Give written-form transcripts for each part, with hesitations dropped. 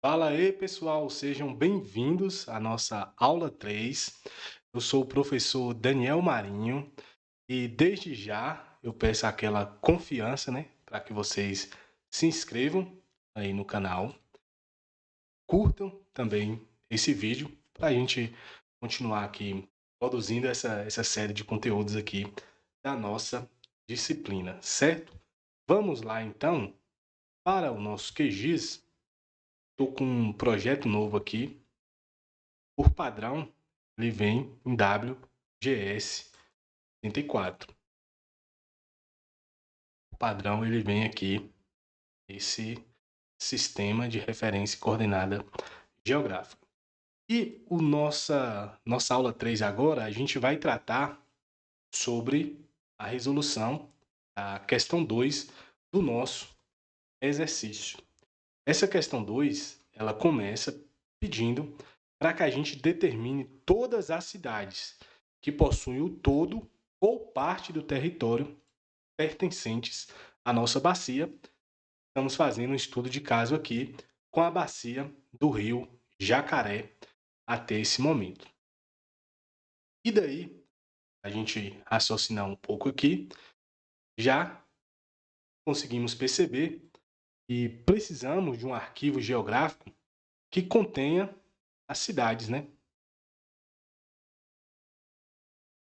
Fala aí, pessoal, sejam bem-vindos à nossa aula 3. Eu sou o professor Daniel Marinho e desde já eu peço aquela confiança, né, para que vocês se inscrevam aí no canal, curtam também esse vídeo para a gente continuar aqui produzindo essa série de conteúdos aqui da nossa disciplina, certo? Vamos lá então para o nosso QGIS. Estou com um projeto novo aqui. Por padrão, ele vem em WGS 84. Por padrão, ele vem aqui, esse sistema de referência coordenada geográfica. E nossa aula 3 agora, a gente vai tratar sobre a resolução da questão 2 do nosso exercício. Essa questão 2, ela começa pedindo para que a gente determine todas as cidades que possuem o todo ou parte do território pertencentes à nossa bacia. Estamos fazendo um estudo de caso aqui com a bacia do rio Jacaré até esse momento. E daí, a gente raciocinar um pouco aqui, já conseguimos perceber que precisamos de um arquivo geográfico que contenha as cidades, né?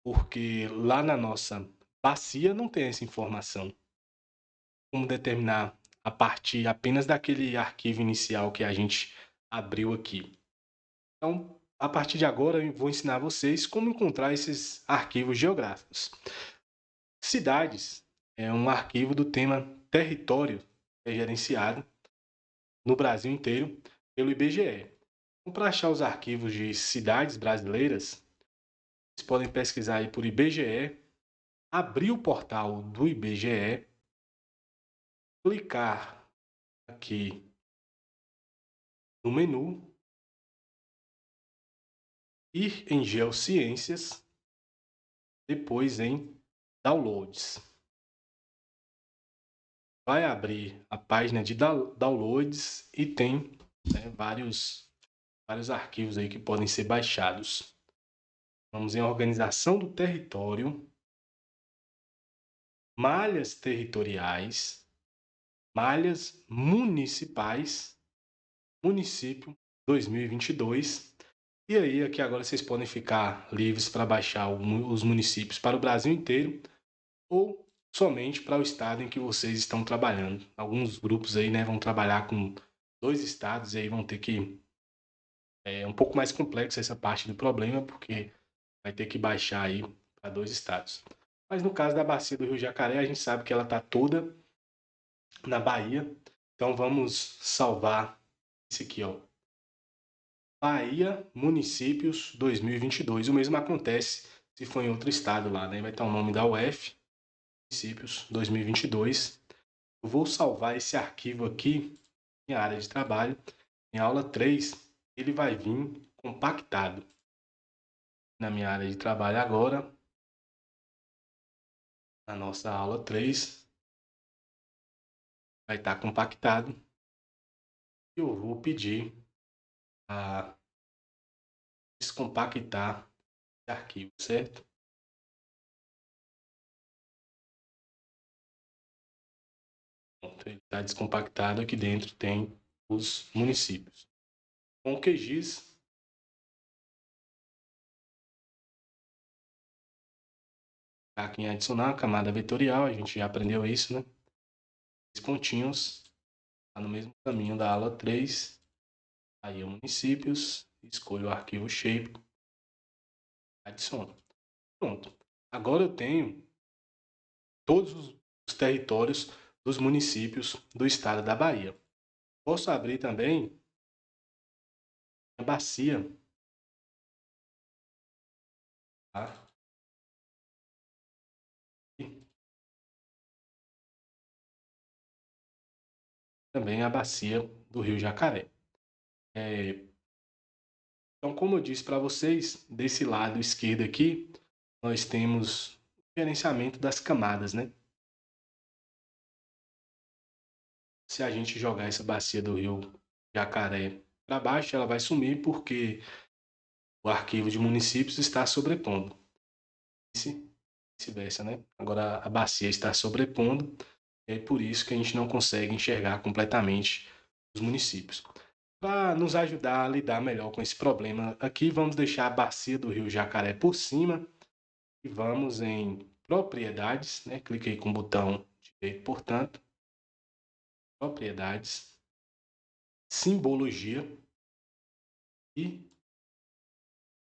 Porque lá na nossa bacia não tem essa informação. Como determinar a partir apenas daquele arquivo inicial que a gente abriu aqui. Então, a partir de agora, eu vou ensinar vocês como encontrar esses arquivos geográficos. Cidades é um arquivo do tema território, que é gerenciado no Brasil inteiro pelo IBGE. Então, para achar os arquivos de cidades brasileiras, vocês podem pesquisar aí por IBGE, abrir o portal do IBGE, clicar aqui no menu, ir em Geociências, depois em Downloads. Vai abrir a página de downloads e tem, né, vários arquivos aí que podem ser baixados. Vamos em Organização do Território, Malhas Territoriais, Malhas Municipais, Município 2022. E aí, aqui agora vocês podem ficar livres para baixar os municípios para o Brasil inteiro ou somente para o estado em que vocês estão trabalhando. Alguns grupos aí, né, vão trabalhar com 2 estados e aí vão ter que... É um pouco mais complexo essa parte do problema, porque vai ter que baixar aí para 2 estados. Mas no caso da bacia do Rio Jacaré, a gente sabe que ela está toda na Bahia. Então vamos salvar esse aqui, ó. Bahia Municípios 2022. O mesmo acontece se for em outro estado lá, né? Vai estar o nome da UF, Municípios 2022. Eu vou salvar esse arquivo aqui em área de trabalho. Em aula 3, ele vai vir compactado. Na minha área de trabalho agora, na nossa aula 3, vai estar compactado. E eu vou pedir a descompactar esse arquivo, certo? Pronto, ele está descompactado. Aqui dentro tem os municípios. Com o QGIS, aqui em adicionar a camada vetorial, a gente já aprendeu isso, né? Os pontinhos, está no mesmo caminho da aula 3. Aí, municípios, escolho o arquivo shape, adiciono. Pronto. Agora eu tenho todos os territórios dos municípios do estado da Bahia. Posso abrir também a bacia, tá? Também a bacia do Rio Jacaré. Então, como eu disse para vocês, desse lado esquerdo aqui, nós temos o gerenciamento das camadas, né? Se a gente jogar essa bacia do Rio Jacaré para baixo, ela vai sumir porque o arquivo de municípios está sobrepondo. Vice-versa, né? Agora a bacia está sobrepondo, e é por isso que a gente não consegue enxergar completamente os municípios. Para nos ajudar a lidar melhor com esse problema aqui, vamos deixar a bacia do Rio Jacaré por cima e vamos em propriedades, né? Clique aí com o botão direito, portanto, propriedades, simbologia e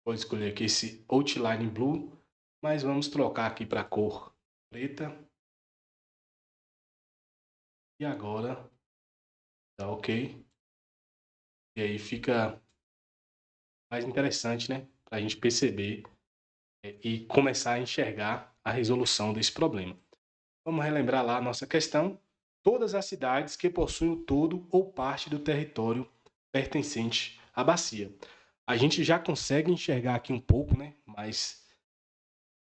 vou escolher aqui esse outline blue, mas vamos trocar aqui para a cor preta. E agora tá ok. E aí fica mais interessante, né? Para a gente perceber e começar a enxergar a resolução desse problema. Vamos relembrar lá a nossa questão. Todas as cidades que possuem o todo ou parte do território pertencente à bacia. A gente já consegue enxergar aqui um pouco, né? Mas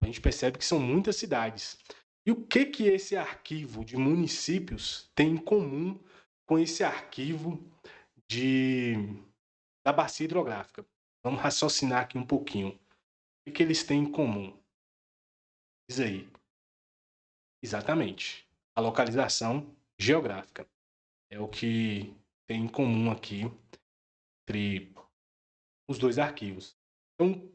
a gente percebe que são muitas cidades. E o que que esse arquivo de municípios tem em comum com esse arquivo de da bacia hidrográfica? Vamos raciocinar aqui um pouquinho. O que eles têm em comum? Diz aí. Exatamente. A localização geográfica. É o que tem em comum aqui entre os dois arquivos. Então,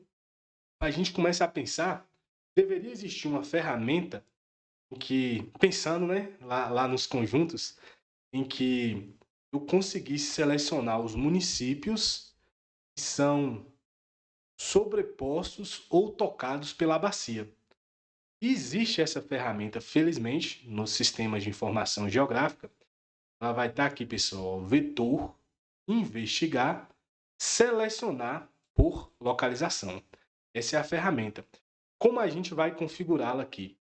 a gente começa a pensar, deveria existir uma ferramenta em que, pensando, né, lá nos conjuntos, em que eu conseguisse selecionar os municípios que são sobrepostos ou tocados pela bacia. E existe essa ferramenta, felizmente, nos sistemas de informação geográfica. Ela vai estar aqui, pessoal, vetor, investigar, selecionar por localização. Essa é a ferramenta. Como a gente vai configurá-la aqui?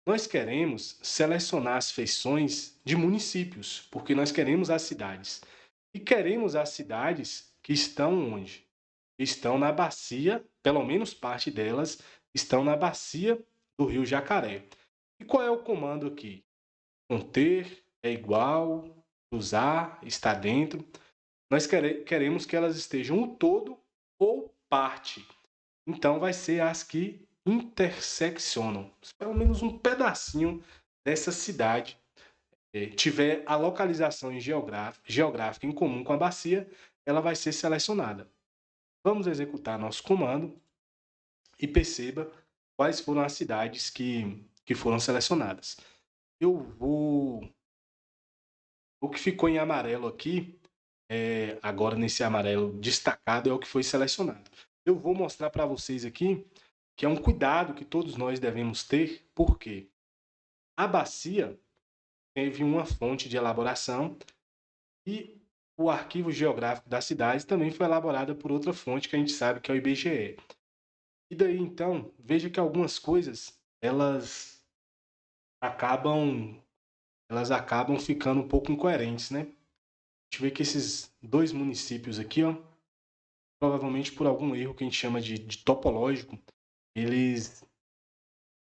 Nós queremos selecionar as feições de municípios, porque nós queremos as cidades. E queremos as cidades que estão onde? Estão na bacia, pelo menos parte delas, estão na bacia do Rio Jacaré. E qual é o comando aqui? Conter é igual, usar, está dentro. Nós queremos que elas estejam o todo ou parte. Então, vai ser as que interseccionam. Pelo menos um pedacinho dessa cidade tiver a localização geográfica em comum com a bacia, ela vai ser selecionada. Vamos executar nosso comando e perceba quais foram as cidades que foram selecionadas. Eu vou... O que ficou em amarelo aqui, agora nesse amarelo destacado, é o que foi selecionado. Eu vou mostrar para vocês aqui que é um cuidado que todos nós devemos ter, porque a bacia teve uma fonte de elaboração e o arquivo geográfico da cidade também foi elaborado por outra fonte que a gente sabe que é o IBGE. E daí, então, veja que algumas coisas, acabam, elas acabam ficando um pouco incoerentes, né? A gente vê que esses dois municípios aqui, ó, provavelmente por algum erro que a gente chama de topológico, eles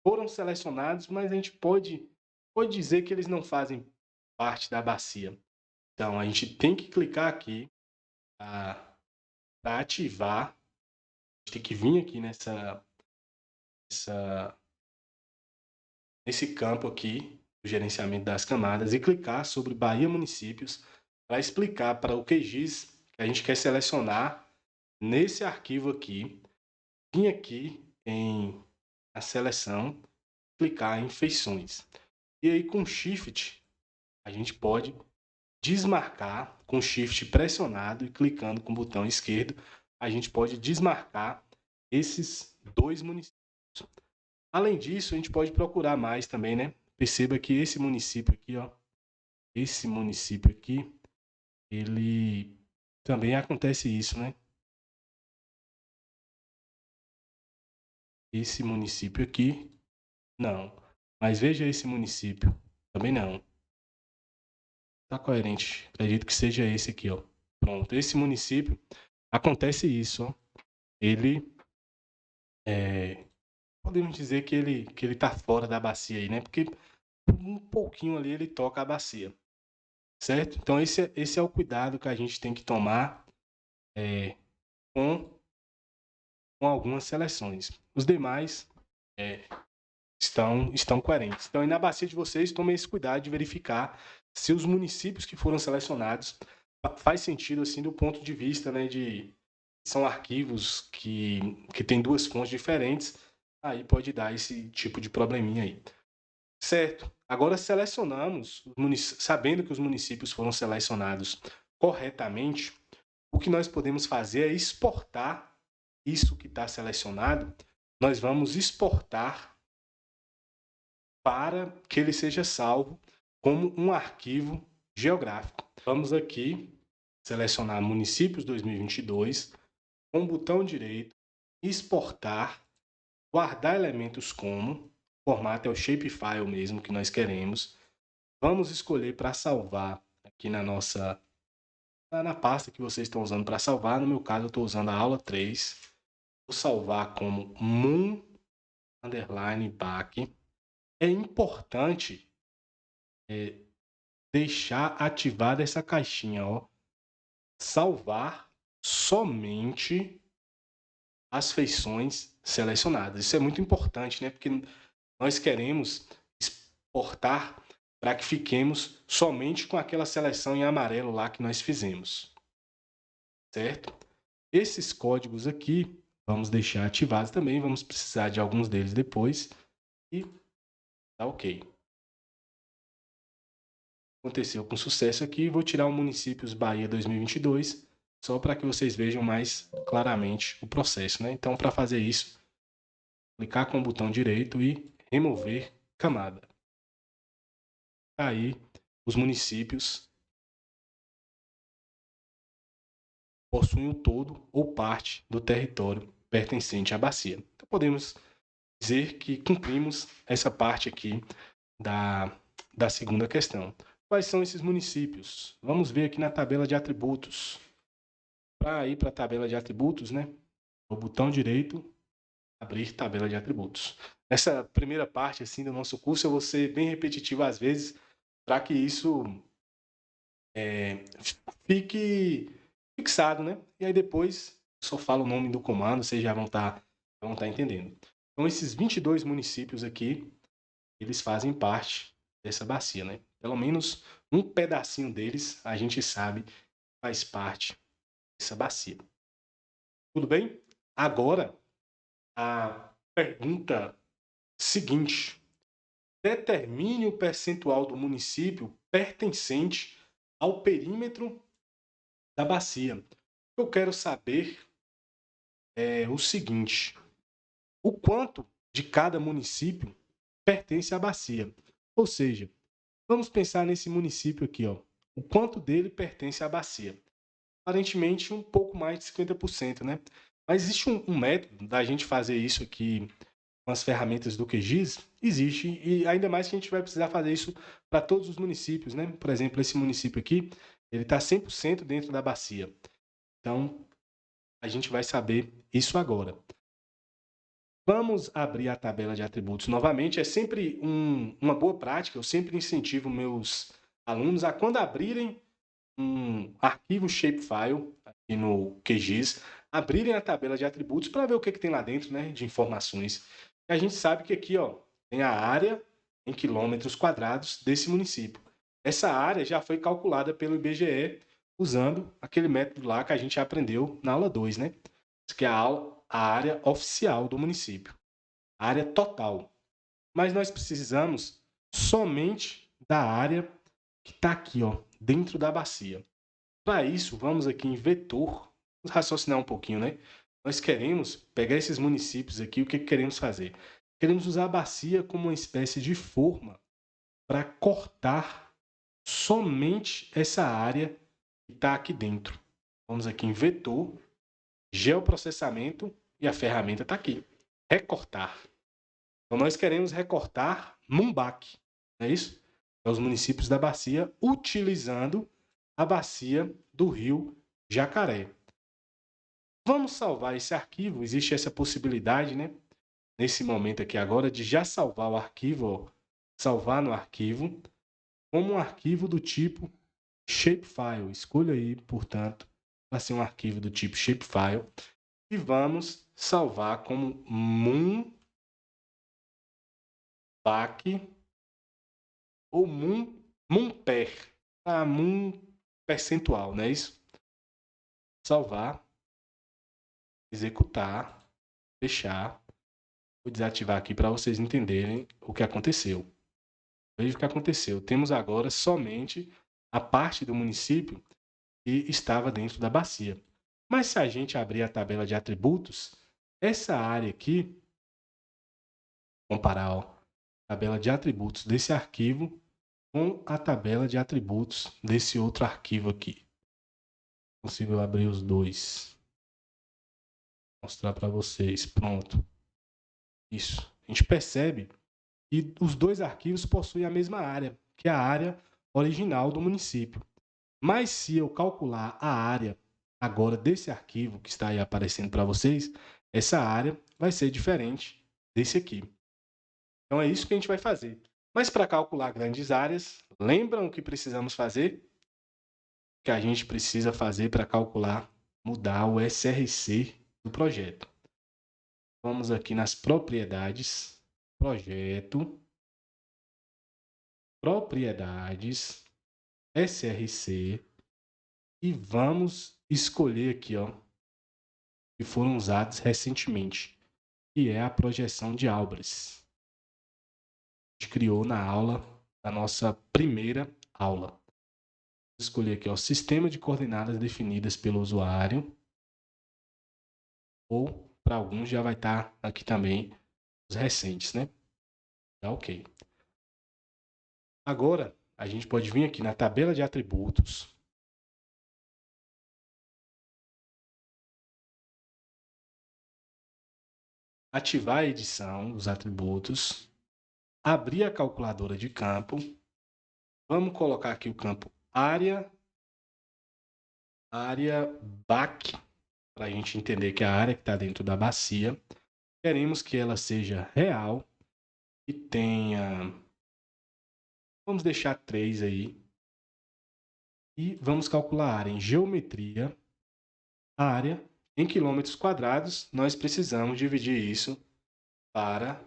foram selecionados, mas a gente pode dizer que eles não fazem parte da bacia. Então, a gente tem que clicar aqui para ativar. A gente tem que vir aqui nesse campo aqui, do gerenciamento das camadas, e clicar sobre Bahia Municípios para explicar para o QGIS que a gente quer selecionar nesse arquivo aqui. Vim aqui em a seleção, clicar em feições. E aí com Shift, a gente pode desmarcar com Shift pressionado e clicando com o botão esquerdo, a gente pode desmarcar esses dois municípios. Além disso, a gente pode procurar mais também, né? Perceba que esse município aqui, ó, esse município aqui, ele também acontece isso, né? Esse município aqui, não. Mas veja esse município, também não. Tá coerente. Acredito que seja esse aqui, ó. Pronto, esse município acontece isso, ó. Ele podemos dizer que ele tá fora da bacia aí, né? Porque um pouquinho ali ele toca a bacia, certo? Então esse é o cuidado que a gente tem que tomar com, com algumas seleções. Os demais estão coerentes. Então, aí na bacia de vocês, tomem esse cuidado de verificar se os municípios que foram selecionados faz sentido assim do ponto de vista, né, de são arquivos que têm duas fontes diferentes, aí pode dar esse tipo de probleminha aí. Certo. Agora selecionamos, sabendo que os municípios foram selecionados corretamente, o que nós podemos fazer é exportar isso que está selecionado, nós vamos exportar para que ele seja salvo como um arquivo geográfico. Vamos aqui selecionar municípios 2022, com o botão direito, exportar, guardar elementos como, o formato é o shapefile mesmo que nós queremos. Vamos escolher para salvar aqui na pasta que vocês estão usando para salvar. No meu caso, eu estou usando a aula 3. Vou salvar como moon_back. É importante deixar ativada essa caixinha, ó. Salvar somente as feições selecionadas. Isso é muito importante, né? Porque nós queremos exportar para que fiquemos somente com aquela seleção em amarelo lá que nós fizemos. Certo? Esses códigos aqui, vamos deixar ativados também, vamos precisar de alguns deles depois. E tá ok. Aconteceu com sucesso aqui, vou tirar o Municípios Bahia 2022, só para que vocês vejam mais claramente o processo, né? Então, para fazer isso, clicar com o botão direito e remover camada. Aí, os municípios possuem o todo ou parte do território pertencente à bacia. Então, podemos dizer que cumprimos essa parte aqui da segunda questão. Quais são esses municípios? Vamos ver aqui na tabela de atributos. Para ir para a tabela de atributos, né? O botão direito, abrir tabela de atributos. Essa primeira parte assim do nosso curso eu vou ser bem repetitivo às vezes, para que isso fique fixado, né? E aí depois só falo o nome do comando, vocês já vão estar entendendo. Então esses 22 municípios aqui, eles fazem parte dessa bacia, né? Pelo menos um pedacinho deles a gente sabe faz parte dessa bacia. Tudo bem? Agora, a pergunta seguinte. Determine o percentual do município pertencente ao perímetro da bacia. Eu quero saber o seguinte: o quanto de cada município pertence à bacia. Ou seja, vamos pensar nesse município aqui, ó. O quanto dele pertence à bacia? Aparentemente, um pouco mais de 50%, né? Mas existe um método da gente fazer isso aqui com as ferramentas do QGIS? Existe, e ainda mais que a gente vai precisar fazer isso para todos os municípios, né? Por exemplo, esse município aqui, ele está 100% dentro da bacia. Então, a gente vai saber isso agora. Vamos abrir a tabela de atributos novamente. É sempre uma boa prática, eu sempre incentivo meus alunos a, quando abrirem um arquivo shapefile aqui no QGIS, abrirem a tabela de atributos para ver o que tem lá dentro, né, de informações. E a gente sabe que aqui, ó, tem a área em quilômetros quadrados desse município. Essa área já foi calculada pelo IBGE usando aquele método lá que a gente aprendeu na aula 2, né? Que é a área oficial do município, a área total. Mas nós precisamos somente da área que está aqui, ó, dentro da bacia. Para isso, vamos aqui em vetor, vamos raciocinar um pouquinho, né? Nós queremos pegar esses municípios aqui, o que queremos fazer? Queremos usar a bacia como uma espécie de forma para cortar somente essa área que está aqui dentro. Vamos aqui em vetor, geoprocessamento e a ferramenta está aqui, recortar. Então, nós queremos recortar Mumbac, não é isso? É os municípios da bacia, utilizando a bacia do rio Jacaré. Vamos salvar esse arquivo, existe essa possibilidade, né? Nesse momento aqui agora, de já salvar o arquivo, ó, salvar no arquivo, como um arquivo do tipo shapefile. Escolha aí, portanto, vai ser um arquivo do tipo shapefile, e vamos salvar como moonback ou moonper, moon percentual, não é isso? Salvar, executar, fechar. Vou desativar aqui para vocês entenderem o que aconteceu. Veja o que aconteceu. Temos agora somente a parte do município que estava dentro da bacia. Mas se a gente abrir a tabela de atributos, essa área aqui, comparar a tabela de atributos desse arquivo com a tabela de atributos desse outro arquivo aqui. Consigo abrir os dois. Mostrar para vocês. Pronto. Isso. A gente percebe que os dois arquivos possuem a mesma área, que é a área original do município. Mas se eu calcular a área agora desse arquivo que está aí aparecendo para vocês, essa área vai ser diferente desse aqui. Então é isso que a gente vai fazer. Mas para calcular grandes áreas, lembram o que precisamos fazer? O que a gente precisa fazer para calcular, mudar o SRC do projeto. Vamos aqui nas propriedades, projeto, propriedades, SRC, e vamos escolher aqui, ó, que foram usados recentemente, que é a projeção de Albrecht. A gente criou na aula, na nossa primeira aula. Vou escolher aqui, ó, sistema de coordenadas definidas pelo usuário, ou para alguns já vai estar aqui também os recentes, né? Tá ok. Agora, a gente pode vir aqui na tabela de atributos, ativar a edição dos atributos, abrir a calculadora de campo, vamos colocar aqui o campo área BAC, para a gente entender que é a área que está dentro da bacia. Queremos que ela seja real e tenha, vamos deixar 3 aí, e vamos calcular a área em geometria, a área em quilômetros quadrados. Nós precisamos dividir isso para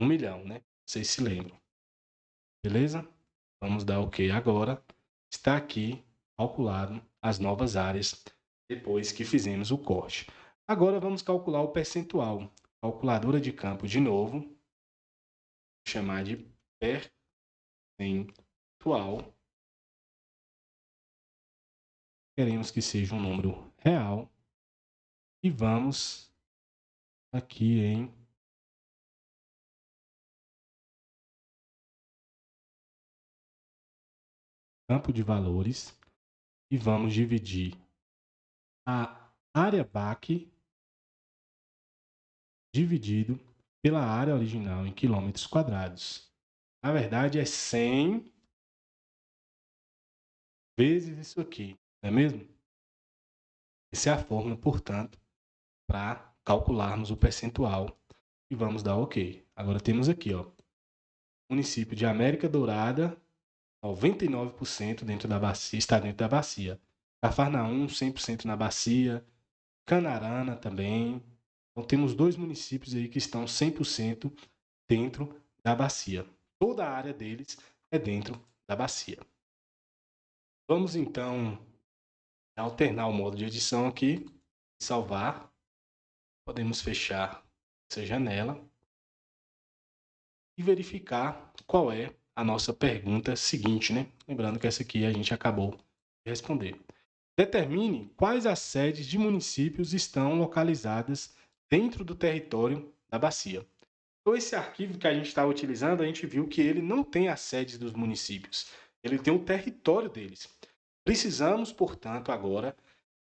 1 milhão, né? Vocês se lembram. Beleza? Vamos dar OK agora. Está aqui calculado as novas áreas depois que fizemos o corte. Agora vamos calcular o percentual. Calculadora de campo de novo. Vou chamar de percentual. Queremos que seja um número real. E vamos aqui em campo de valores e vamos dividir a área BAC dividido pela área original em quilômetros quadrados. Na verdade, é 100 vezes isso aqui, não é mesmo? Essa é a fórmula, portanto, para calcularmos o percentual e vamos dar OK. Agora temos aqui, ó, município de América Dourada, 99% dentro da bacia, está dentro da bacia. Cafarnaum, 100% na bacia. Canarana também. Então temos 2 municípios aí que estão 100% dentro da bacia. Toda a área deles é dentro da bacia. Vamos então alternar o modo de edição aqui, salvar. Podemos fechar essa janela e verificar qual é a nossa pergunta seguinte, né? Lembrando que essa aqui a gente acabou de responder. Determine quais as sedes de municípios estão localizadas dentro do território da bacia. Então, esse arquivo que a gente está utilizando, a gente viu que ele não tem as sedes dos municípios, ele tem o território deles. Precisamos, portanto, agora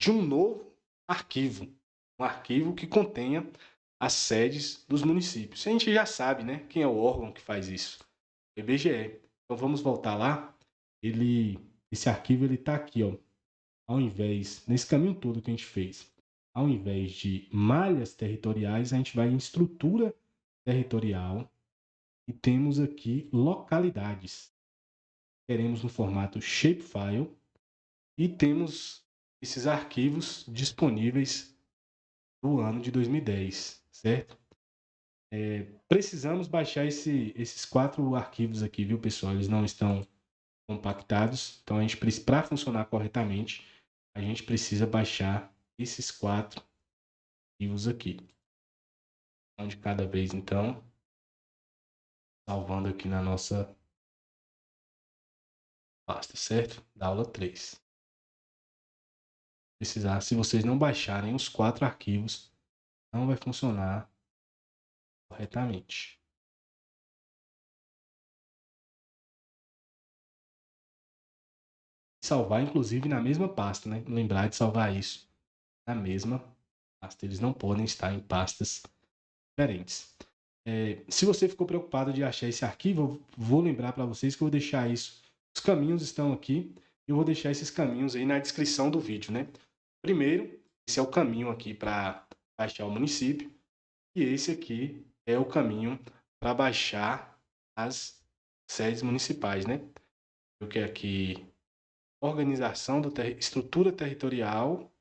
de um novo arquivo, um arquivo que contenha as sedes dos municípios. A gente já sabe, né, quem é o órgão que faz isso, o IBGE. Então vamos voltar lá. Esse arquivo ele está aqui, ó. Ao invés, nesse caminho todo que a gente fez, ao invés de malhas territoriais, a gente vai em estrutura territorial e temos aqui localidades. Queremos no formato shapefile e temos esses arquivos disponíveis do ano de 2010, certo? Precisamos baixar esses 4 arquivos aqui, viu, pessoal? Eles não estão compactados, então para funcionar corretamente, a gente precisa baixar esses 4 arquivos aqui. Um de cada vez, então, salvando aqui na nossa pasta, certo? Da aula 3. Se vocês não baixarem os 4 arquivos, não vai funcionar corretamente. Salvar, inclusive, na mesma pasta, né? Lembrar de salvar isso na mesma pasta. Eles não podem estar em pastas diferentes. Se você ficou preocupado de achar esse arquivo, eu vou lembrar para vocês que eu vou deixar isso. Os caminhos estão aqui. Eu vou deixar esses caminhos aí na descrição do vídeo, né? Primeiro, esse é o caminho aqui para baixar o município. E esse aqui é o caminho para baixar as sedes municipais, né? O que é aqui? Organização do estrutura territorial,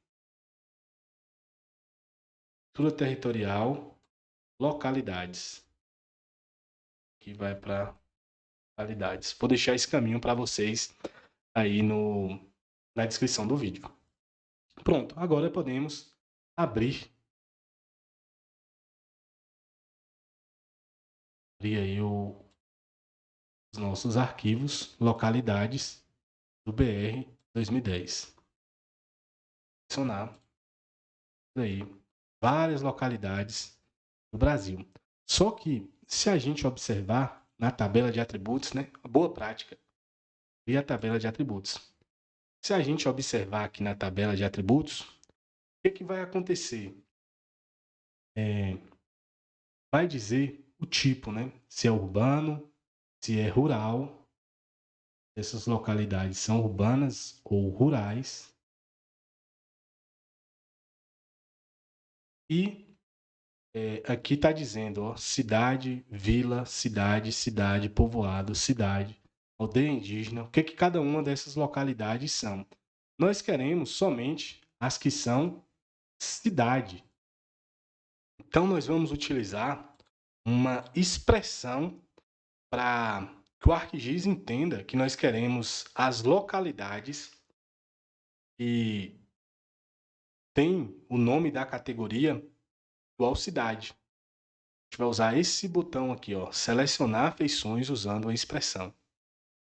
localidades. Que vai para localidades. Vou deixar esse caminho para vocês aí na descrição do vídeo. Pronto, agora podemos abrir aí os nossos arquivos, localidades do BR 2010. Adicionar aí várias localidades do Brasil. Só que, se a gente observar na tabela de atributos, né, a boa prática, e a tabela de atributos. Se a gente observar aqui na tabela de atributos, o que vai acontecer? Vai dizer o tipo, né? Se é urbano, se é rural, essas localidades são urbanas ou rurais. E aqui está dizendo, ó, cidade, vila, cidade, povoado, cidade, aldeia indígena, o que cada uma dessas localidades são. Nós queremos somente as que são cidade. Então, nós vamos utilizar uma expressão para que o ArcGIS entenda que nós queremos as localidades que tem o nome da categoria igual cidade. A gente vai usar esse botão aqui, ó, selecionar feições usando a expressão,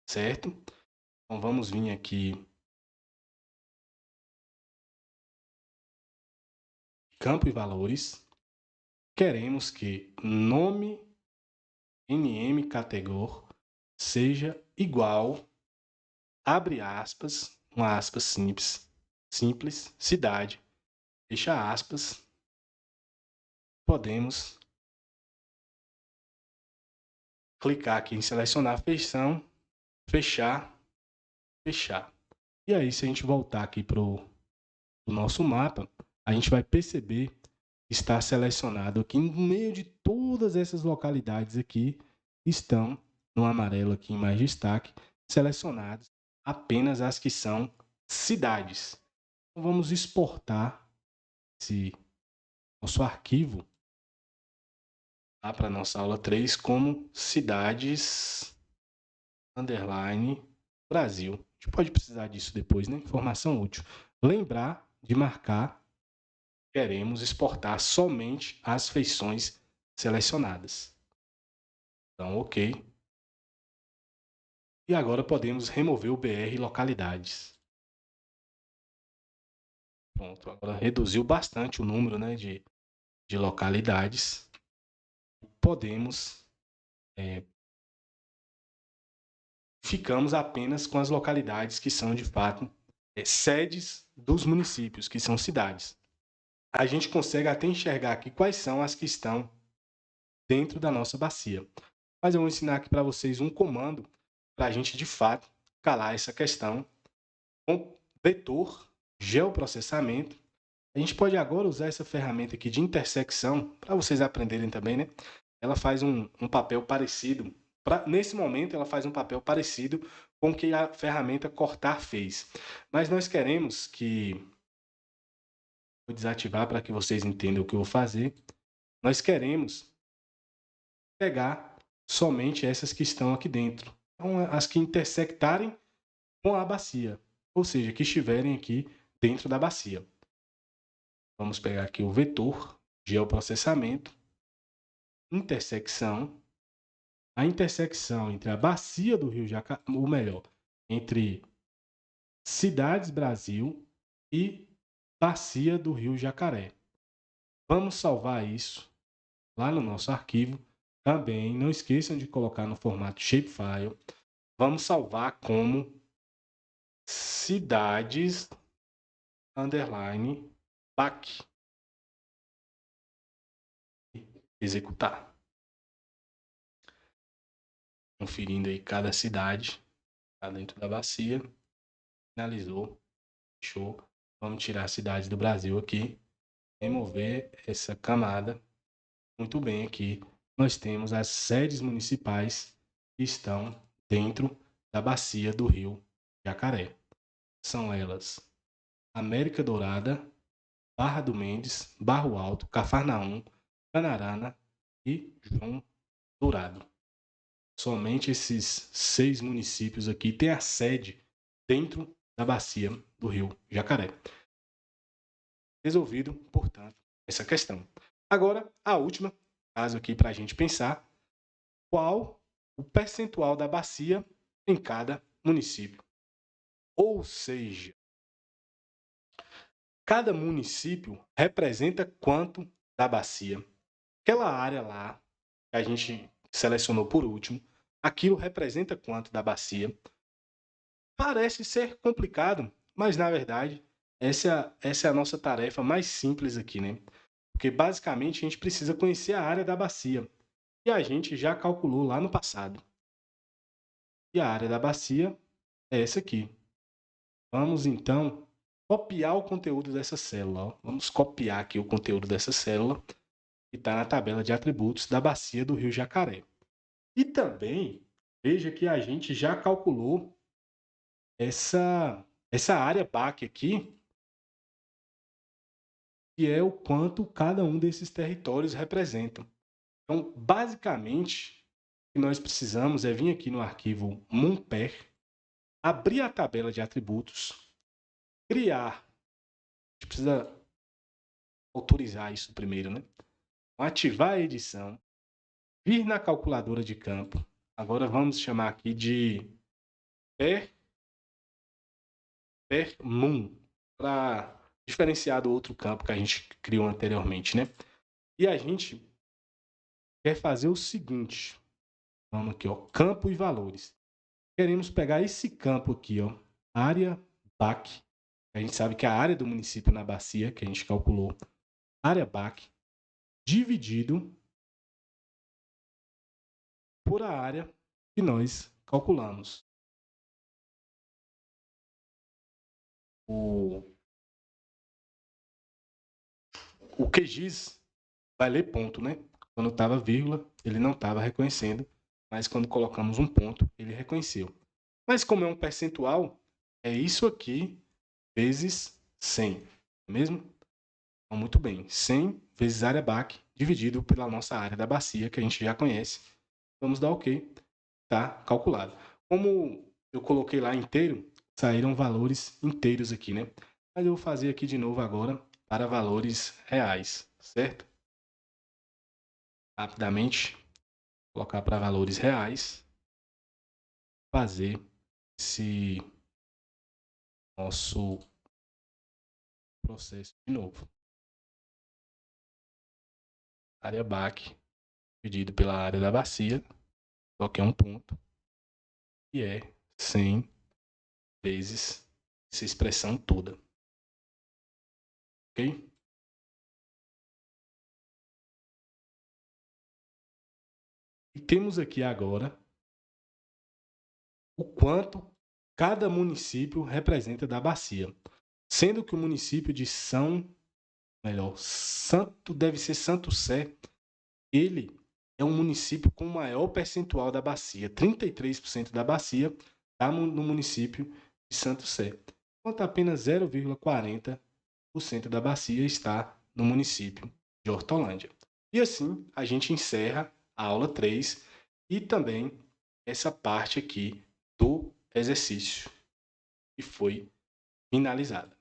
certo? Então vamos vir aqui, campo e valores. Queremos que nome NM categor seja igual, abre aspas, uma aspas simples, cidade, fecha aspas, podemos clicar aqui em selecionar feição, fechar. E aí, se a gente voltar aqui para o nosso mapa, a gente vai perceber que está selecionado aqui, no meio de todas essas localidades aqui, estão no amarelo aqui em mais destaque, selecionadas apenas as que são cidades. Então, vamos exportar esse nosso arquivo lá para a nossa aula 3 como cidades underline Brasil. A gente pode precisar disso depois, né? Informação útil. Lembrar de marcar, queremos exportar somente as feições selecionadas. Então, ok. E agora podemos remover o BR localidades. Pronto, agora reduziu bastante o número, né, de localidades. Podemos ficamos apenas com as localidades que são, de fato, sedes dos municípios, que são cidades. A gente consegue até enxergar aqui quais são as que estão dentro da nossa bacia. Mas eu vou ensinar aqui para vocês um comando para a gente, de fato, calar essa questão com vetor, geoprocessamento. A gente pode agora usar essa ferramenta aqui de intersecção, para vocês aprenderem também, né? Ela faz um papel parecido Nesse momento, ela faz um papel parecido com o que a ferramenta cortar fez. Mas nós queremos que... Vou desativar para que vocês entendam o que eu vou fazer. Nós queremos pegar somente essas que estão aqui dentro. Então, as que intersectarem com a bacia, ou seja, que estiverem aqui dentro da bacia. Vamos pegar aqui o vetor, geoprocessamento, intersecção, a intersecção entre a bacia do Rio Jacaré, ou melhor, entre Cidades Brasil e bacia do Rio Jacaré. Vamos salvar isso lá no nosso arquivo. Também não esqueçam de colocar no formato shapefile. Vamos salvar como cidades underline BAC. Executar. Conferindo aí cada cidade está dentro da bacia. Finalizou. Show. Vamos tirar a cidade do Brasil aqui. Remover essa camada. Muito bem, aqui nós temos as sedes municipais que estão dentro da bacia do Rio Jacaré. São elas América Dourada, Barra do Mendes, Barro Alto, Cafarnaum, Canarana e João Dourado. Somente esses 6 municípios aqui têm a sede dentro da bacia do Rio Jacaré. Resolvido, portanto, essa questão. Agora, a última, caso aqui para a gente pensar, qual o percentual da bacia em cada município. Ou seja, cada município representa quanto da bacia. Aquela área lá, que a gente selecionou por último, aquilo representa quanto da bacia. Parece ser complicado, mas na verdade, essa é a nossa tarefa mais simples aqui, né? Porque basicamente a gente precisa conhecer a área da bacia. E a gente já calculou lá no passado. E a área da bacia é essa aqui. Vamos então copiar o conteúdo dessa célula. Ó. Vamos copiar aqui o conteúdo dessa célula que está na tabela de atributos da bacia do Rio Jacaré. E também, veja que a gente já calculou essa área BAC aqui, que é o quanto cada um desses territórios representa. Então, basicamente, o que nós precisamos é vir aqui no arquivo MUMPER, abrir a tabela de atributos, criar. A gente precisa autorizar isso primeiro, né? Ativar a edição, vir na calculadora de campo. Agora vamos chamar aqui de per_mum, para diferenciar do outro campo que a gente criou anteriormente, né? E a gente quer fazer o seguinte. Vamos aqui, ó, campo e valores. Queremos pegar esse campo aqui, ó, área BAC. A gente sabe que a área do município na bacia, que a gente calculou, área BAC, dividido por a área que nós calculamos. O QGIS vai ler ponto, né? Quando estava vírgula, ele não estava reconhecendo, mas quando colocamos um ponto, ele reconheceu. Mas como é um percentual, é isso aqui vezes 100, não é mesmo? Então, muito bem, 100 vezes área BAC dividido pela nossa área da bacia, que a gente já conhece. Vamos dar OK, tá calculado. Como eu coloquei lá inteiro, saíram valores inteiros aqui, né? Mas eu vou fazer aqui de novo agora para valores reais, certo? Rapidamente, colocar para valores reais, fazer esse nosso processo de novo. Área BAC dividido pela área da bacia, coloquei um ponto, e é 100 vezes essa expressão toda. Ok? E temos aqui agora o quanto cada município representa da bacia. Sendo que o município de Santo deve ser Santo Sé, ele é um município com o maior percentual da bacia. 33% da bacia está no município de Santo Sé, enquanto apenas 0,40% da bacia está no município de Hortolândia. E assim a gente encerra a aula 3 e também essa parte aqui do exercício que foi finalizada.